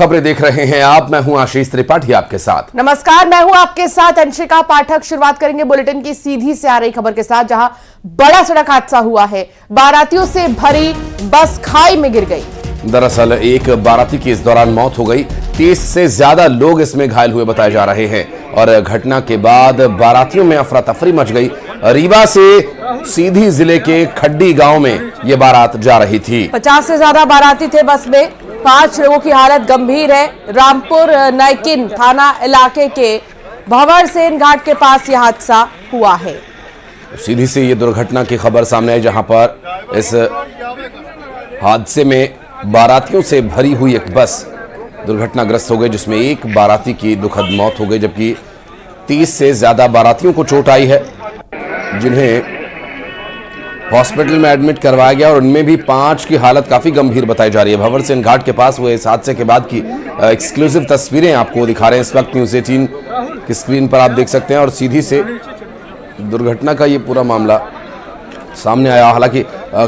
खबरें देख रहे हैं आप। मैं हूं आशीष त्रिपाठी आपके साथ। नमस्कार, मैं हूं आपके साथ अंशिका पाठक। शुरुआत करेंगे बुलेटिन की सीधी से आ रही खबर के साथ, जहां बड़ा सड़क हादसा हुआ है। बारातियों से भरी बस खाई में गिर गई। दरअसल एक बाराती की इस दौरान मौत हो गई। 30 से ज्यादा लोग इसमें घायल हुए बताए जा रहे हैं और घटना के बाद बारातियों में अफरा तफरी मच गई। रीवा से सीधी जिले के खड्डी गांव में यह बारात जा रही थी। 50 से ज्यादा बाराती थे बस में। 5 लोगों की हालत गंभीर है। रामपुर नैकिन थाना इलाके के भंवर सेन घाट के पास यह हादसा हुआ है। सीधी से ये दुर्घटना की खबर सामने आई, जहां पर इस हादसे में बारातियों से भरी हुई एक बस दुर्घटनाग्रस्त हो गई, जिसमें एक बाराती की दुखद मौत हो गई, जबकि 30 से ज्यादा बारातियों को चोट आई है, जिन्हें हॉस्पिटल में एडमिट करवाया गया और उनमें भी 5 की हालत काफी गंभीर बताई जा रही है। भंवर सेन घाट के पास हुए इस हादसे के बाद की एक्सक्लूसिव तस्वीरें आपको दिखा रहे हैं इस वक्त न्यूज़ 18 की स्क्रीन पर आप देख सकते हैं। और सीधी से दुर्घटना का ये पूरा मामला सामने आया। हालांकि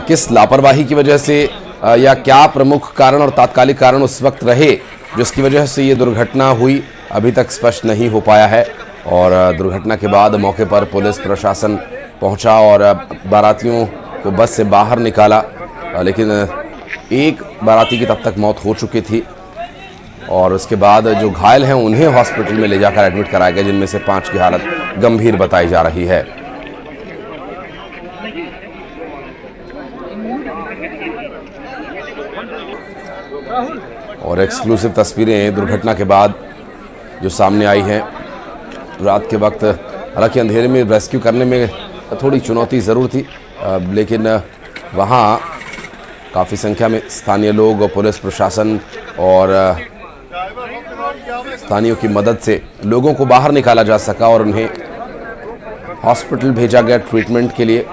किस लापरवाही की वजह से या क्या प्रमुख कारण और तात्कालिक कारण उस वक्त रहे जिसकी वजह से ये दुर्घटना हुई, अभी तक स्पष्ट नहीं हो पाया है। और दुर्घटना के बाद मौके पर पुलिस प्रशासन पहुंचा और बारातियों को बस से बाहर निकाला, लेकिन एक बाराती की तब तक मौत हो चुकी थी और उसके बाद जो घायल हैं उन्हें हॉस्पिटल में ले जाकर एडमिट कराया गया, जिनमें से 5 की हालत गंभीर बताई जा रही है। और एक्सक्लूसिव तस्वीरें दुर्घटना के बाद जो सामने आई हैं। रात के वक्त हालांकि अंधेरे में रेस्क्यू करने में थोड़ी चुनौती ज़रूर थी, लेकिन वहाँ काफ़ी संख्या में स्थानीय लोग, पुलिस प्रशासन और स्थानीयों की मदद से लोगों को बाहर निकाला जा सका और उन्हें हॉस्पिटल भेजा गया ट्रीटमेंट के लिए।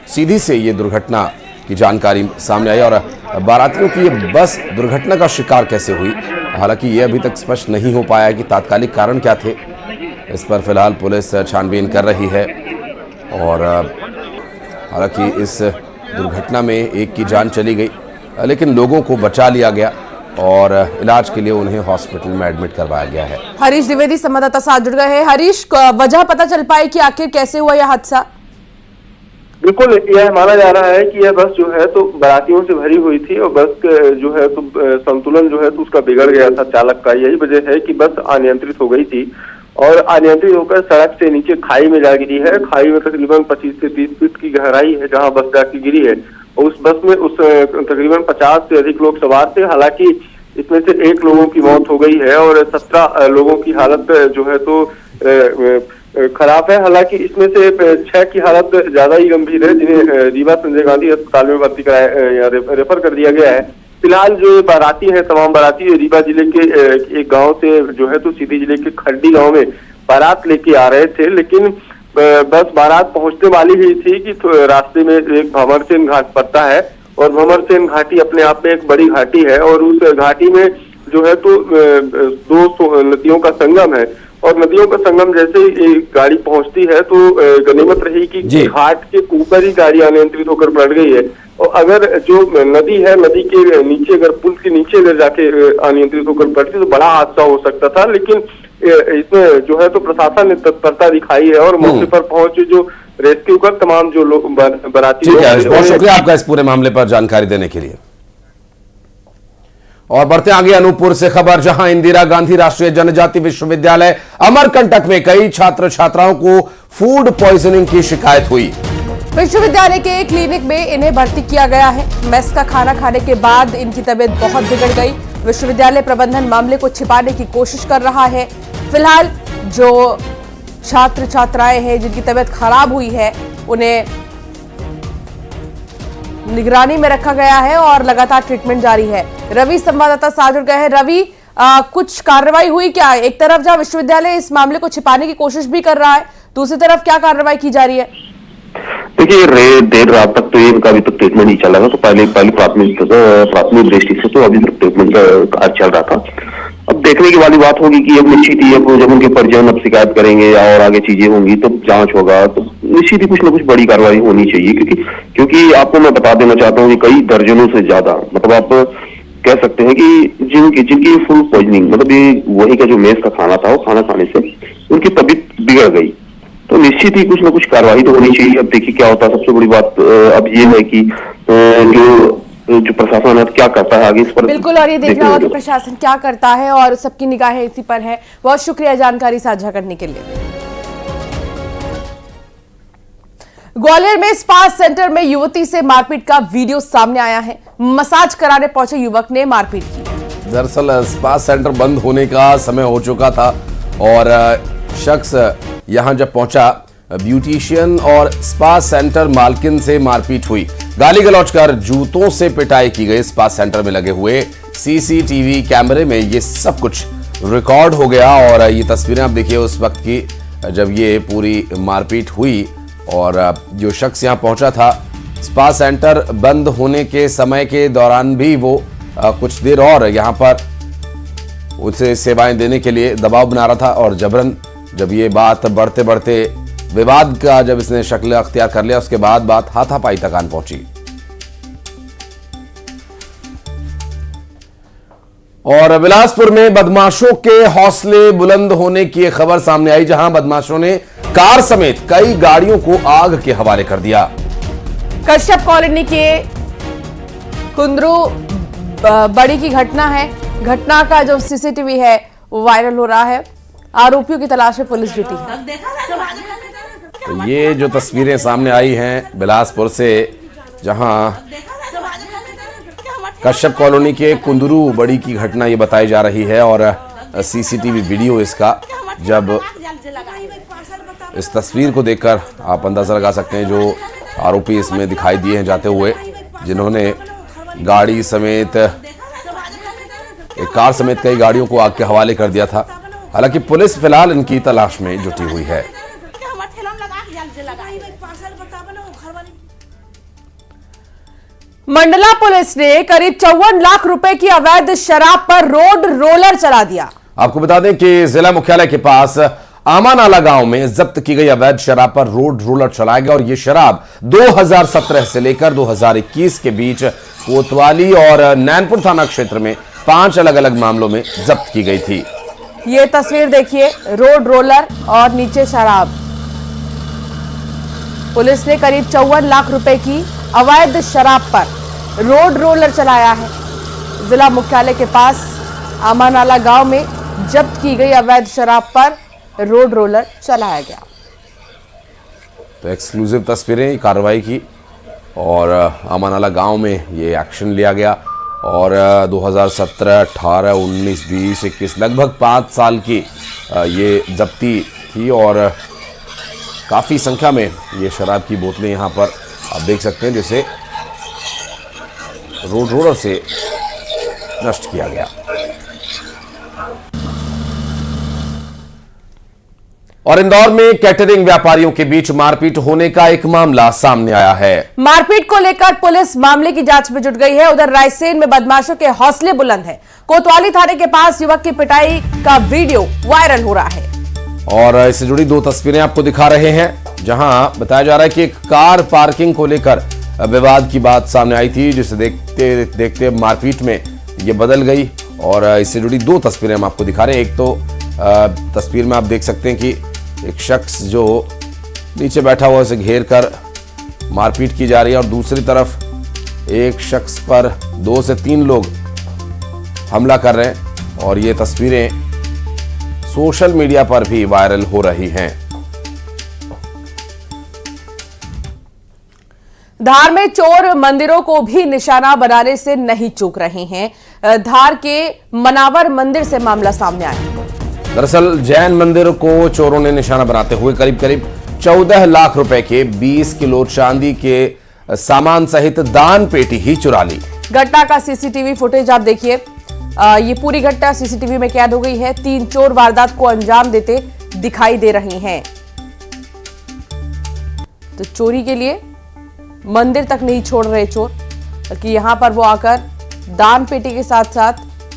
सीधी से ये दुर्घटना की जानकारी सामने आई और बारातियों की ये बस दुर्घटना का शिकार कैसे हुई, हालांकि ये अभी तक स्पष्ट नहीं हो पाया कि तात्कालिक कारण क्या थे। इस पर फिलहाल पुलिस छानबीन कर रही है और हालांकि इस दुर्घटना में एक की जान चली गई, लेकिन लोगों को बचा लिया गया और इलाज के लिए उन्हें हॉस्पिटल में एडमिट करवाया गया है। हरीश द्विवेदी संवाददाता साथ जुड़ गए हैं। हरीश, वजह पता चल पाई कि आखिर कैसे हुआ यह हादसा? बिल्कुल, यह माना जा रहा है कि यह बस जो है तो बारातियों से भरी हुई थी और बस जो है तो संतुलन जो है तो उसका बिगड़ गया था चालक का। यही वजह है कि बस अनियंत्रित हो गई थी और अनियंत्रित होकर सड़क से नीचे खाई में जा गिरी है। खाई में तकरीबन 25 से 30 फीट की गहराई है जहां बस जाके गिरी है और उस बस में तकरीबन 50 से अधिक लोग सवार थे। हालांकि इसमें से 1 लोगों की मौत हो गई है और 17 लोगों की हालत जो है तो खराब है। हालांकि इसमें से 6 की हालत ज्यादा ही गंभीर है, जिन्हें रीवा संजय गांधी अस्पताल में भर्ती कराया रेफर कर दिया गया है। फिलहाल जो बाराती है, तमाम बाराती रीवा जिले के एक गांव से जो है तो सीधी जिले के खड्डी गांव में बारात लेके आ रहे थे, लेकिन बस बारात पहुंचने वाली ही थी कि तो रास्ते में एक भंवर सेन घाट पड़ता है और भंवर सेन घाटी अपने आप में एक बड़ी घाटी है और उस घाटी में जो है तो 2 नदियों का संगम है और नदियों का संगम जैसे ही गाड़ी पहुंचती है तो गनीमत रही कि घाट के ऊपर ही गाड़ी अनियंत्रित होकर पलट गई है। और अगर जो नदी है, नदी के नीचे अगर पुल के नीचे अगर जाके अनियंत्रित होकर पलटी तो बड़ा हादसा हो सकता था, लेकिन इसमें जो है तो प्रशासन ने तत्परता दिखाई है और मौके पर पहुंचे जो रेस्क्यू कर तमाम जो लोग बाराती। बहुत शुक्रिया आपका इस पूरे मामले पर जानकारी देने के लिए। और बढ़ते आगे अनूपपुर से खबर, जहां इंदिरा गांधी राष्ट्रीय जनजाति विश्वविद्यालय अमरकंटक में कई छात्र छात्राओं को फूड पॉइजनिंग की शिकायत हुई। विश्वविद्यालय के क्लिनिक में इन्हें भर्ती किया गया है। मेस का खाना खाने के बाद इनकी तबीयत बहुत बिगड़ गई। विश्वविद्यालय प्रबंधन मामले को छिपाने की कोशिश कर रहा है। फिलहाल जो छात्र छात्राएं हैं जिनकी तबीयत खराब हुई है, उन्हें निगरानी में रखा गया है और लगातार ट्रीटमेंट जारी है। रवि संवाददाता साथ जुड़ गए हैं। रवि, कुछ कार्रवाई हुई क्या? एक तरफ जहां विश्वविद्यालय इस मामले को छिपाने की कोशिश भी कर रहा है, दूसरी तरफ क्या कार्रवाई की जा रही है? देखिए, देर रात तक तो ये अभी तक ट्रीटमेंट ही चल रहा था, तो पहले प्राथमिक दृष्टि से तो अभी तक ट्रीटमेंट का चल रहा था। अब देखने की वाली बात होगी कि अब निश्चित ही जब उनके परिजन अब शिकायत करेंगे या और आगे चीजें होंगी तो जांच होगा, तो निश्चित ही कुछ ना कुछ बड़ी कार्रवाई होनी चाहिए, क्योंकि आपको मैं बता देना चाहता हूँ कि कई दर्जनों से ज्यादा, मतलब आप कह सकते हैं कि जिनकी फुल पॉइजनिंग, मतलब ये वही का जो मेस का खाना था, वो खाना खाने से उनकी तबीयत बिगड़ गई, तो निश्चित ही कुछ ना कुछ कार्रवाई तो होनी चाहिए। अब देखिए क्या होता है। सबसे बड़ी बात अब ये है कि जो प्रशासन है क्या करता है आगे इस पर बिल्कुल, और ये देखना होगा कि प्रशासन क्या करता है और सबकी निगाहें इसी पर है। बहुत शुक्रिया जानकारी साझा करने के लिए। ग्वालियर में स्पा सेंटर में युवती से मारपीट का वीडियो सामने आया है। मसाज कराने पहुंचे युवक ने मारपीट की। दरअसल स्पा सेंटर बंद होने का समय हो चुका था और शख्स यहां जब पहुंचा, ब्यूटिशियन और स्पा सेंटर मालकिन से मारपीट हुई। गाली गलौज कर जूतों से पिटाई की गई। स्पा सेंटर में लगे हुए सीसीटीवी कैमरे में ये सब कुछ रिकॉर्ड हो गया और ये तस्वीरें आप देखिए उस वक्त की जब ये पूरी मारपीट हुई और जो शख्स यहां पहुंचा था, स्पा सेंटर बंद होने के समय के दौरान भी वो कुछ देर और यहां पर उसे सेवाएं देने के लिए दबाव बना रहा था और जबरन जब ये बात बढ़ते बढ़ते विवाद का जब इसने शक्ल अख्तियार कर लिया, उसके बाद बात हाथापाई तक आन पहुंची। और बिलासपुर में बदमाशों के हौसले बुलंद होने की एक खबर सामने आई, जहां बदमाशों ने कार समेत कई गाड़ियों को आग के हवाले कर दिया। कश्यप कॉलोनी के कुंदरू बड़ी की घटना है। घटना का जो सीसीटीवी है वो वायरल हो रहा है। आरोपियों की तलाश में पुलिस जुटी है। तो ये जो तस्वीरें सामने आई हैं बिलासपुर से, जहां कश्यप कॉलोनी के कुंदरू बड़ी की घटना ये बताई जा रही है और सीसीटीवी वीडियो इसका, जब इस तस्वीर को देखकर आप अंदाजा लगा सकते हैं जो आरोपी इसमें दिखाई दिए हैं जाते हुए, जिन्होंने गाड़ी समेत एक कार समेत कई गाड़ियों को आग के हवाले कर दिया था। हालांकि पुलिस फिलहाल इनकी तलाश में जुटी हुई है। मंडला पुलिस ने करीब 54 लाख रुपए की अवैध शराब पर रोड रोलर चला दिया। आपको बता दें कि जिला मुख्यालय के पास आमानाला गांव में जब्त की गई अवैध शराब पर रोड रोलर चलाया गया और यह शराब 2017 से लेकर 2021 के बीच कोतवाली और नैनपुर थाना क्षेत्र में 5 अलग अलग मामलों में जब्त की गई थी। ये तस्वीर देखिए, रोड रोलर और नीचे शराब। पुलिस ने करीब 54 लाख रुपए की अवैध शराब पर रोड रोलर चलाया है। जिला मुख्यालय के पास आमानाला गांव में जब्त की गई अवैध शराब पर रोड रोलर चलाया गया। तो एक्सक्लूसिव तस्वीरें कार्रवाई की और आमानाला गांव में ये एक्शन लिया गया और 2017, 18, 19, 20, 21 लगभग 5 साल की ये जब्ती थी और काफ़ी संख्या में ये शराब की बोतलें यहाँ पर आप देख सकते हैं, जिसे रोड रोलर से नष्ट किया गया। और इंदौर में कैटरिंग व्यापारियों के बीच मारपीट होने का एक मामला सामने आया है। मारपीट को लेकर पुलिस मामले की जांच में जुट गई है। उधर रायसेन में बदमाशों के हौसले बुलंद हैं। कोतवाली थाने के पास युवक की पिटाई का वीडियो वायरल हो रहा है और इससे जुड़ी 2 तस्वीरें आपको दिखा रहे हैं, जहां बताया जा रहा है कि एक कार पार्किंग को लेकर विवाद की बात सामने आई थी, जिसे देखते देखते मारपीट में ये बदल गई और इससे जुड़ी 2 तस्वीरें हम आपको दिखा रहे हैं। एक तो तस्वीर में आप देख सकते हैं कि एक शख्स जो नीचे बैठा हुआ उसे घेर कर मारपीट की जा रही है और दूसरी तरफ एक शख्स पर 2 से 3 लोग हमला कर रहे हैं और ये तस्वीरें सोशल मीडिया पर भी वायरल हो रही हैं। धार में चोर मंदिरों को भी निशाना बनाने से नहीं चूक रहे हैं। धार के मनावर मंदिर से मामला सामने आया। दरअसल जैन मंदिर को चोरों ने निशाना बनाते हुए करीब करीब 14 लाख रुपए के 20 किलो चांदी के सामान सहित दान पेटी ही चुरा ली। घटना का सीसीटीवी फुटेज आप देखिए। ये पूरी घटना सीसीटीवी में कैद हो गई है। 3 चोर वारदात को अंजाम देते दिखाई दे रहे हैं। तो चोरी के लिए मंदिर तक नहीं छोड़ रहे चोर, बल्कि यहां पर वो आकर दान पेटी के साथ साथ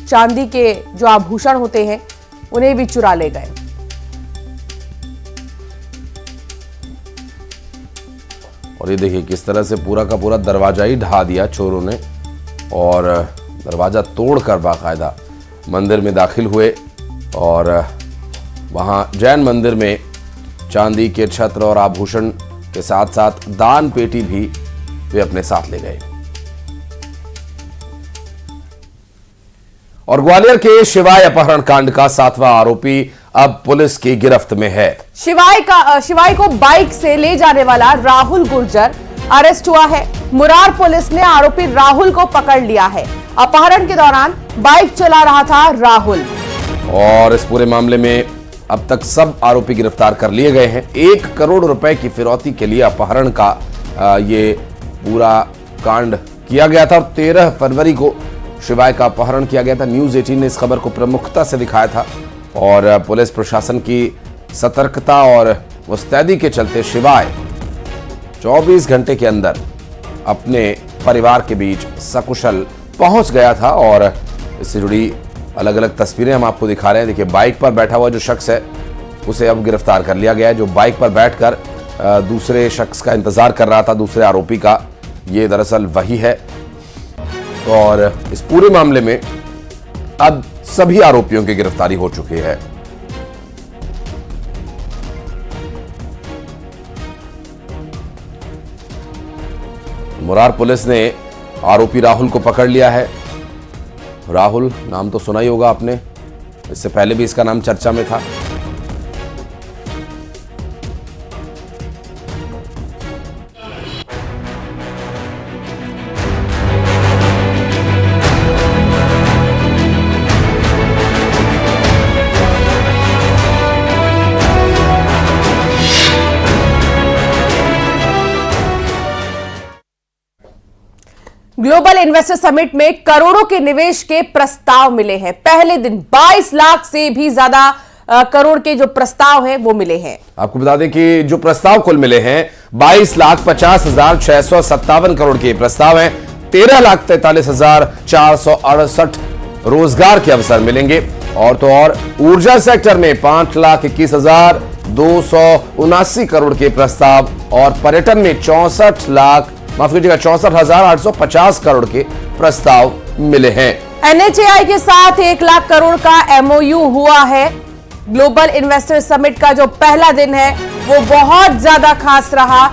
चांदी के जो आभूषण होते हैं उन्हें भी चुरा ले गए। और ये देखिए किस तरह से पूरा का पूरा दरवाजा ही ढा दिया चोरों ने और दरवाजा तोड़कर बाकायदा मंदिर में दाखिल हुए और वहां जैन मंदिर में चांदी के छत्र और आभूषण के साथ साथ दान पेटी भी वे अपने साथ ले गए। और ग्वालियर के शिवाय अपहरण कांड का 7वां आरोपी अब पुलिस की गिरफ्त में है। शिवाय को बाइक से ले जाने वाला राहुल गुर्जर अरेस्ट हुआ है। मुरार पुलिस ने आरोपी राहुल को पकड़ लिया है। अपहरण के दौरान बाइक चला रहा था राहुल। और इस पूरे मामले में अब तक सब आरोपी गिरफ्तार कर लिए गए हैं। 1 करोड़ रुपए की फिरौती के लिए अपहरण का ये पूरा कांड किया गया था और 13 फरवरी को शिवाय का अपहरण किया गया था। न्यूज 18 ने इस खबर को प्रमुखता से दिखाया था और पुलिस प्रशासन की सतर्कता और मुस्तैदी के चलते शिवाय 24 घंटे के अंदर अपने परिवार के बीच सकुशल पहुंच गया था। और इससे जुड़ी अलग अलग तस्वीरें हम आपको दिखा रहे हैं। देखिए, बाइक पर बैठा हुआ जो शख्स है उसे अब गिरफ्तार कर लिया गया है। जो बाइक पर बैठकर दूसरे शख्स का इंतजार कर रहा था, दूसरे आरोपी का, ये दरअसल वही है। और इस पूरे मामले में अब सभी आरोपियों की गिरफ्तारी हो चुकी है। मुरार पुलिस ने आरोपी राहुल को पकड़ लिया है। राहुल नाम तो सुना ही होगा आपने, इससे पहले भी इसका नाम चर्चा में था। ग्लोबल इन्वेस्टर समिट में करोड़ों के निवेश के प्रस्ताव मिले हैं। पहले दिन 22 लाख से भी ज्यादा करोड़ के जो प्रस्ताव हैं वो मिले हैं। आपको बता दें कि जो प्रस्ताव कुल मिले हैं 22,50,657 करोड़ के प्रस्ताव हैं। 13,43,468 रोजगार के अवसर मिलेंगे। और तो और ऊर्जा सेक्टर में 5,21,279 करोड़ के प्रस्ताव और पर्यटन में 64,850 करोड़ के प्रस्ताव मिले हैं। NHAI के साथ 1 लाख करोड़ का MOU हुआ है। ग्लोबल इन्वेस्टर समिट का जो पहला दिन है वो बहुत ज्यादा खास रहा।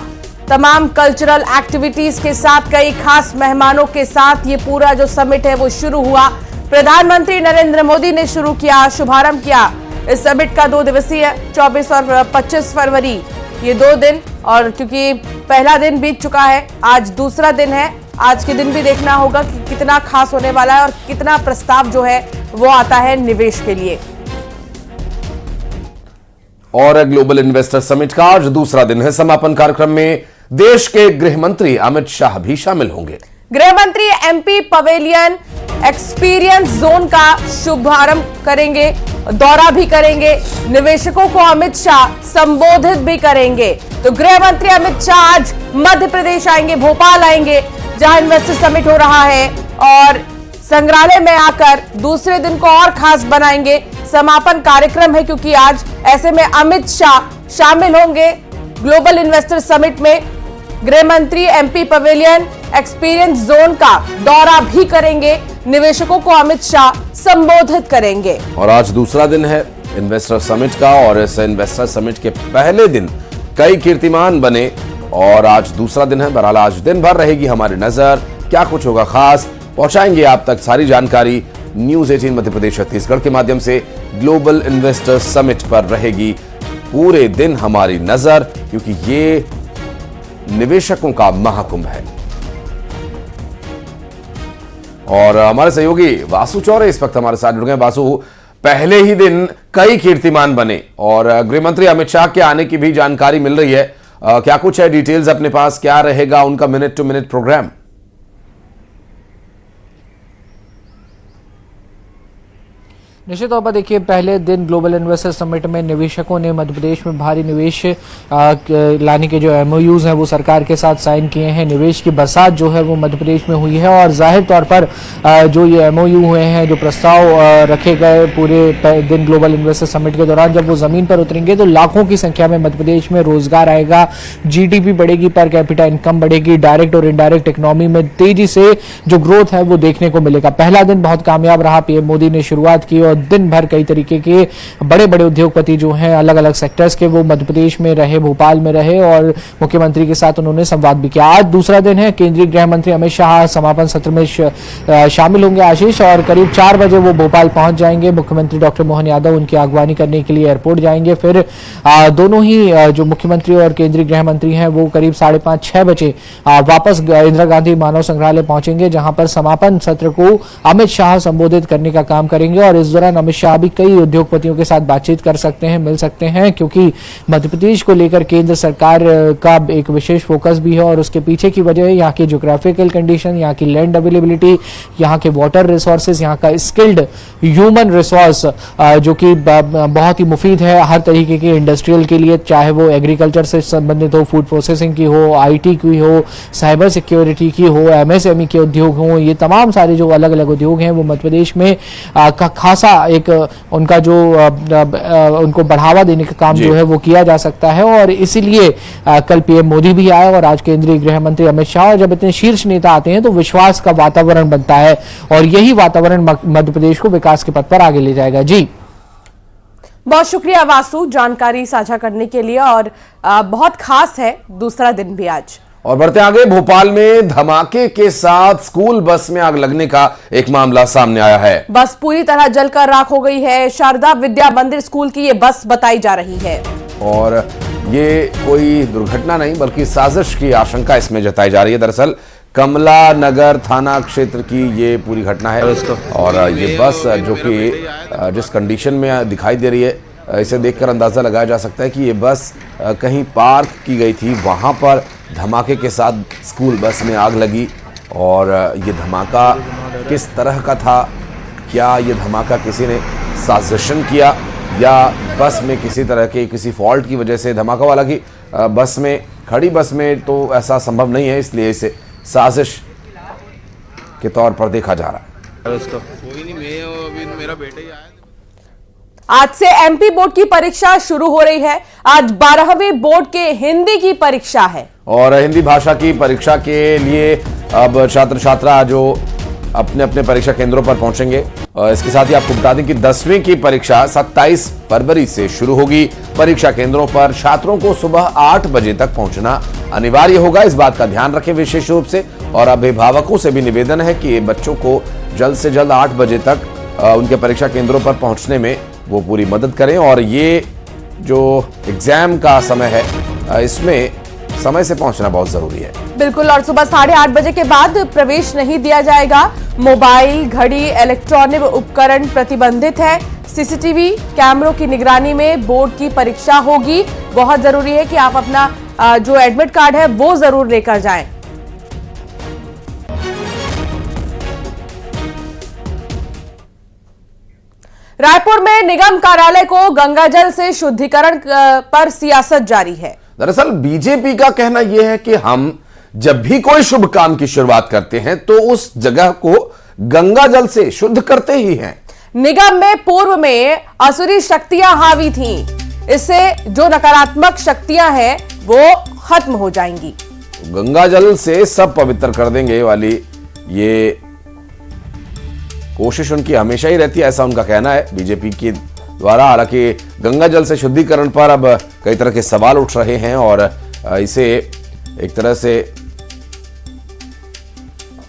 तमाम कल्चरल एक्टिविटीज के साथ, कई खास मेहमानों के साथ ये पूरा जो समिट है वो शुरू हुआ। प्रधानमंत्री नरेंद्र मोदी ने शुरू किया, शुभारंभ किया इस समिट का 2 दिवसीय 24 और 25 फरवरी ये 2 दिन। और क्योंकि पहला दिन बीत चुका है, आज दूसरा दिन है। आज के दिन भी देखना होगा कि कितना खास होने वाला है और कितना प्रस्ताव जो है वो आता है निवेश के लिए। और ग्लोबल इन्वेस्टर समिट का आज दूसरा दिन है। समापन कार्यक्रम में देश के गृह मंत्री अमित शाह भी शामिल होंगे। गृह मंत्री MP पवेलियन एक्सपीरियंस जोन का शुभारंभ करेंगे, दौरा भी करेंगे। निवेशकों को अमित शाह संबोधित भी करेंगे। तो गृह मंत्री अमित शाह आज मध्य प्रदेश आएंगे, भोपाल आएंगे जहां इन्वेस्टर समिट हो रहा है और संग्रहालय में आकर दूसरे दिन को और खास बनाएंगे। समापन कार्यक्रम है क्योंकि आज ऐसे में अमित शाह शामिल होंगे ग्लोबल इन्वेस्टर समिट में। गृह मंत्री MP पवेलियन एक्सपीरियंस जोन का दौरा भी करेंगे। निवेशकों को अमित शाह संबोधित करेंगे। और आज दूसरा दिन है इन्वेस्टर समिट का और इस इन्वेस्टर समिट के पहले दिन कई कीर्तिमान बने और आज दूसरा दिन है। बहरहाल आज दिन भर रहेगी हमारी नजर, क्या कुछ होगा खास पहुंचाएंगे आप तक सारी जानकारी। न्यूज 18 मध्य प्रदेश छत्तीसगढ़ के माध्यम से ग्लोबल इन्वेस्टर समिट पर रहेगी पूरे दिन हमारी नजर, क्योंकि ये निवेशकों का महाकुंभ है। और हमारे सहयोगी वासु चौरे इस वक्त हमारे साथ जुड़ गए। वासु, पहले ही दिन कई कीर्तिमान बने और गृह मंत्री अमित शाह के आने की भी जानकारी मिल रही है। क्या कुछ है डिटेल्स अपने पास, क्या रहेगा उनका मिनट टू मिनट प्रोग्राम? निश्चित तौर पर देखिए, पहले दिन ग्लोबल इन्वेस्टर समिट में निवेशकों ने मध्य प्रदेश में भारी निवेश लाने के जो एमओयूज हैं वो सरकार के साथ साइन किए हैं। निवेश की बरसात जो है वो मध्य प्रदेश में हुई है और जाहिर तौर पर जो ये एमओयू हुए हैं, जो प्रस्ताव रखे गए पूरे दिन ग्लोबल इन्वेस्टर समिट के दौरान, जब वो जमीन पर उतरेंगे तो लाखों की संख्या में मध्य प्रदेश में रोजगार आएगा, जीडीपी बढ़ेगी, पर कैपिटा इनकम बढ़ेगी, डायरेक्ट और इनडायरेक्ट इकोनॉमी में तेजी से जो ग्रोथ है वो देखने को मिलेगा। पहला दिन बहुत कामयाब रहा। पीएम मोदी ने शुरुआत की और दिन भर कई तरीके के बड़े बड़े उद्योगपति जो हैं अलग अलग सेक्टर्स के, वो मध्य प्रदेश में रहे, भोपाल में रहे और मुख्यमंत्री के साथ उन्होंने संवाद भी किया। आज दूसरा दिन है। केंद्रीय गृह मंत्री अमित शाह समापन सत्र में शामिल होंगे आशीष, और करीब 4 बजे वो भोपाल पहुंच जाएंगे। मुख्यमंत्री डॉक्टर मोहन यादव उनकी अगवानी करने के लिए एयरपोर्ट जाएंगे। फिर दोनों ही जो मुख्यमंत्री और केंद्रीय गृह मंत्री हैं वो करीब 5:30-6 बजे वापस इंदिरा गांधी मानव संग्रहालय पहुंचेंगे, जहां पर समापन सत्र को अमित शाह संबोधित करने का काम करेंगे। और इस दौरान अमित शाह भी कई उद्योगपतियों के साथ बातचीत कर सकते हैं, मिल सकते हैं, क्योंकि मध्य प्रदेश को लेकर केंद्र सरकार का एक विशेष फोकस भी है। और उसके पीछे की वजह है यहाँ की ज्योग्राफिकल कंडीशन, यहाँ की लैंड अवेलेबिलिटी, यहाँ के वाटर रिसोर्सेज, यहाँ का स्किल्ड ह्यूमन रिसोर्स जो कि बहुत ही मुफीद है हर तरीके के इंडस्ट्रियल के लिए, चाहे वो एग्रीकल्चर से संबंधित हो, फूड प्रोसेसिंग की हो, आईटी की हो, साइबर सिक्योरिटी की हो, एमएसएमई के उद्योग हो, ये तमाम सारे जो अलग अलग उद्योग हैं वो मध्य प्रदेश में खासा एक उनका जो उनको बढ़ावा देने का काम जो है वो किया जा सकता है। और इसीलिए कल पीएम मोदी भी आए और आज केंद्रीय गृह मंत्री अमित शाह, और जब इतने शीर्ष नेता आते हैं तो विश्वास का वातावरण बनता है और यही वातावरण मध्य प्रदेश को विकास के पथ पर आगे ले जाएगा। जी बहुत शुक्रिया वासु जानकारी साझा करने के लिए, और बहुत खास है दूसरा दिन भी आज। और बढ़ते आगे, भोपाल में धमाके के साथ स्कूल बस में आग लगने का एक मामला सामने आया है। बस पूरी तरह जलकर राख हो गई है। शारदा विद्या मंदिर स्कूल की ये बस बताई जा रही है और ये कोई दुर्घटना नहीं बल्कि साजिश की आशंका इसमें जताई जा रही है। दरअसल कमला नगर थाना क्षेत्र की ये पूरी घटना है और ये बस जो कि जिस कंडीशन में दिखाई दे रही है, इसे देखकर अंदाजा लगाया जा सकता है कि ये बस कहीं पार्क की गई थी, वहां पर धमाके के साथ स्कूल बस में आग लगी। और ये धमाका किस तरह का था, क्या ये धमाका किसी ने साजिशन किया या बस में किसी तरह के किसी फॉल्ट की वजह से धमाका हुआ? हालांकि बस में, खड़ी बस में तो ऐसा संभव नहीं है, इसलिए इसे साजिश के तौर पर देखा जा रहा है। कोई नहीं, मैं अभी मेरा बेटा ही आया। आज से एमपी बोर्ड की परीक्षा शुरू हो रही है। आज 12वीं बोर्ड के हिंदी की परीक्षा है और हिंदी भाषा की परीक्षा के लिए अब छात्र छात्रा जो अपने अपने परीक्षा केंद्रों पर पहुंचेंगे। और इसके साथ ही आपको बता दें कि 10वीं की परीक्षा 27 फरवरी से शुरू होगी। परीक्षा केंद्रों पर छात्रों को सुबह 8 बजे तक पहुंचना अनिवार्य होगा, इस बात का ध्यान रखें विशेष रूप से। और अभिभावकों से भी निवेदन है कि बच्चों को जल्द से जल्द 8 बजे तक उनके परीक्षा केंद्रों पर पहुंचने में वो पूरी मदद करें। और ये जो एग्जाम का समय है, इसमें समय से पहुंचना बहुत जरूरी है। बिल्कुल, और सुबह 8:30 बजे के बाद प्रवेश नहीं दिया जाएगा। मोबाइल, घड़ी, इलेक्ट्रॉनिक उपकरण प्रतिबंधित है। सीसीटीवी कैमरों की निगरानी में बोर्ड की परीक्षा होगी। बहुत जरूरी है कि आप अपना जो एडमिट कार्ड है वो जरूर लेकर जाएं। रायपुर में निगम कार्यालय को गंगाजल से शुद्धिकरण पर सियासत जारी है। दरअसल बीजेपी का कहना यह है कि हम जब भी कोई शुभ काम की शुरुआत करते हैं तो उस जगह को गंगाजल से शुद्ध करते ही हैं। निगम में पूर्व में असुरी शक्तियां हावी थीं। इससे जो नकारात्मक शक्तियां हैं वो खत्म हो जाएंगी। गंगाजल से सब पवित्र कर देंगे वाली ये कोशिश उनकी हमेशा ही रहती है, ऐसा उनका कहना है बीजेपी के द्वारा। हालांकि गंगाजल से शुद्धिकरण पर अब कई तरह के सवाल उठ रहे हैं और इसे एक तरह से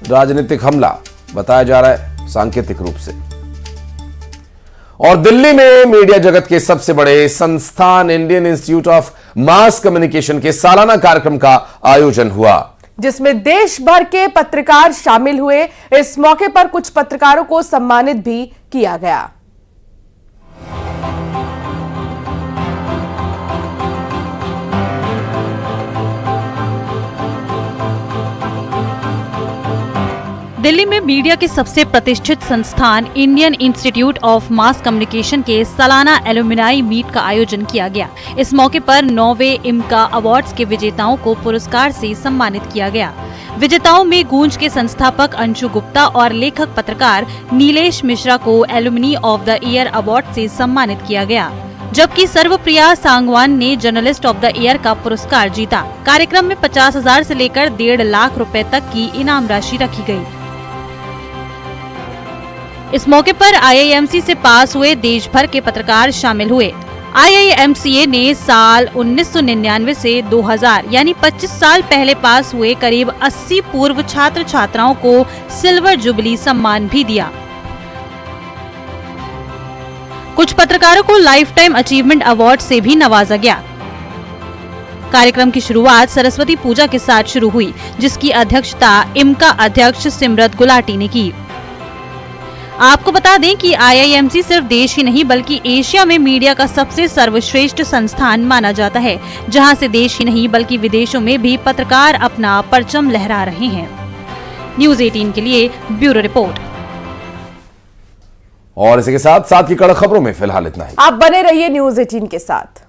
राजनीतिक हमला बताया जा रहा है सांकेतिक रूप से। और दिल्ली में मीडिया जगत के सबसे बड़े संस्थान Indian institute of mass communication के सालाना कार्यक्रम का आयोजन हुआ, जिसमें देश भर के पत्रकार शामिल हुए। इस मौके पर कुछ पत्रकारों को सम्मानित भी किया गया। दिल्ली में मीडिया के सबसे प्रतिष्ठित संस्थान Indian institute of mass communication के सालाना एलुमनाई मीट का आयोजन किया गया। इस मौके पर 9वें इम्का अवार्ड्स के विजेताओं को पुरस्कार से सम्मानित किया गया। विजेताओं में गूंज के संस्थापक अंशु गुप्ता और लेखक पत्रकार नीलेश मिश्रा को alumni of the year award से सम्मानित किया गया, जबकि सर्वप्रिया सांगवान ने जर्नलिस्ट ऑफ द ईयर का पुरस्कार जीता। कार्यक्रम में 50,000 से लेकर 1.5 लाख रुपए तक की इनाम राशि रखी गई। इस मौके पर IIMC से पास हुए देश भर के पत्रकार शामिल हुए। IIMCA ने साल 1999 से 2000 यानी 25 साल पहले पास हुए करीब 80 पूर्व छात्र छात्राओं को सिल्वर जुबली सम्मान भी दिया। कुछ पत्रकारों को लाइफ टाइम अचीवमेंट अवार्ड से भी नवाजा गया। कार्यक्रम की शुरुआत सरस्वती पूजा के साथ शुरू हुई, जिसकी अध्यक्षता इम्का अध्यक्ष सिमरत गुलाटी ने की। आपको बता दें कि IIMC सिर्फ देश ही नहीं बल्कि एशिया में मीडिया का सबसे सर्वश्रेष्ठ संस्थान माना जाता है, जहां से देश ही नहीं बल्कि विदेशों में भी पत्रकार अपना परचम लहरा रहे हैं। न्यूज़ 18 के लिए ब्यूरो रिपोर्ट। और इसी के साथ की कड़क खबरों में फिलहाल इतना ही। आप बने रहिए न्यूज़ 18 के साथ।